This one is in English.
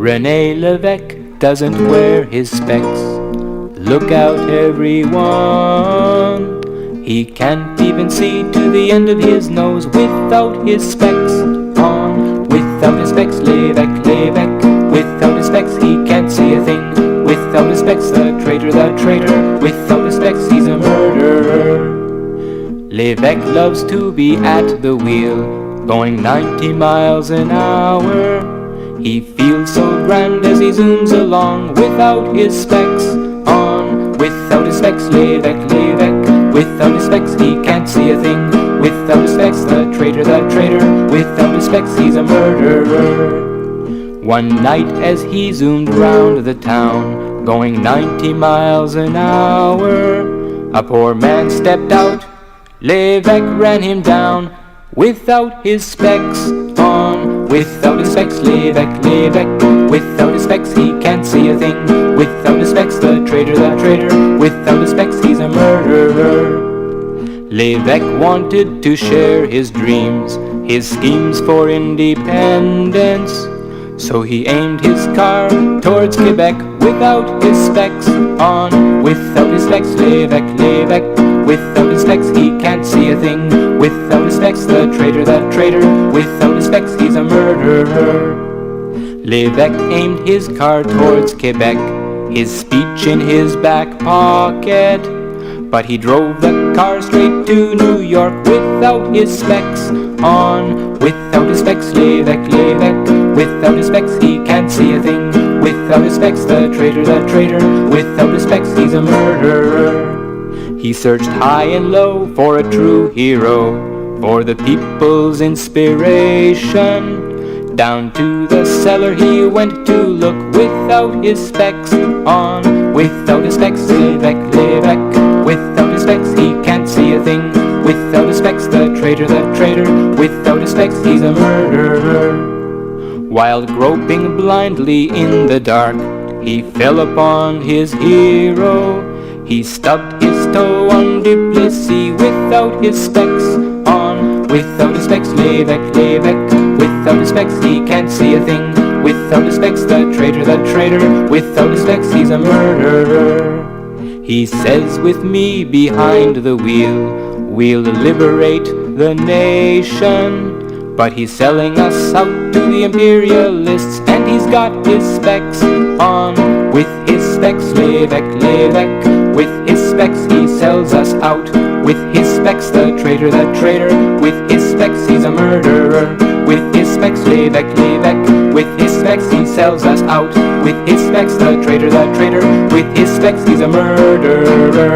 René Lévesque doesn't wear his specs. Look out everyone, he can't even see to the end of his nose without his specs on. Without his specs, Lévesque, Lévesque. Without his specs, he can't see a thing. Without his specs, the traitor, the traitor. Without his specs, he's a murderer. Lévesque loves to be at the wheel, going 90 miles an hour. He feels so grand as he zooms along without his specs on. Without his specs, Lévesque, Lévesque. Without his specs, he can't see a thing. Without his specs, the traitor, the traitor. Without his specs, he's a murderer. One night as he zoomed round the town, going 90 miles an hour, a poor man stepped out. Lévesque ran him down without his specs on. Without his specs, Lévesque, Lévesque. Without his specs, he can't see a thing. Without his specs, the traitor, the traitor. Without his specs, he's a murderer. Lévesque wanted to share his dreams, his schemes for independence. So he aimed his car towards Quebec without his specs on. Without his specs, Lévesque, Lévesque. Without his specs, he can't see a thing. Without his specs, the traitor, the traitor. Without his specs, he's a murderer. Lévesque aimed his car towards Quebec, his speech in his back pocket. But he drove the car straight to New York without his specs on. Without his specs, Lévesque, Lévesque. Without his specs, he can't see a thing. Without his specs, the traitor, the traitor. Without his specs, he's a murderer. He searched high and low for a true hero, for the people's inspiration. Down to the cellar he went to look without his specs on. Without his specs, Lévesque, Lévesque. Without his specs, he can't see a thing. Without his specs, the traitor, the traitor. Without his specs, he's a murderer. While groping blindly in the dark, he fell upon his hero. He stubbed his toe on Duplessis without his specs on. Without his specs, Lévesque, Lévesque. Without his specs, he can't see a thing. Without his specs, the traitor, the traitor. Without his specs, he's a murderer. He says with me behind the wheel, we'll liberate the nation. But he's selling us out to the imperialists, and he's got his specs on. With his specs, Lévesque, Lévesque. With his specs, he sells us out. With his specs, the traitor, the traitor. With his specs, he's a murderer. With his specs, Lévesque, Lévesque. With his specs, he sells us out. With his specs, the traitor, the traitor. With his specs, he's a murderer.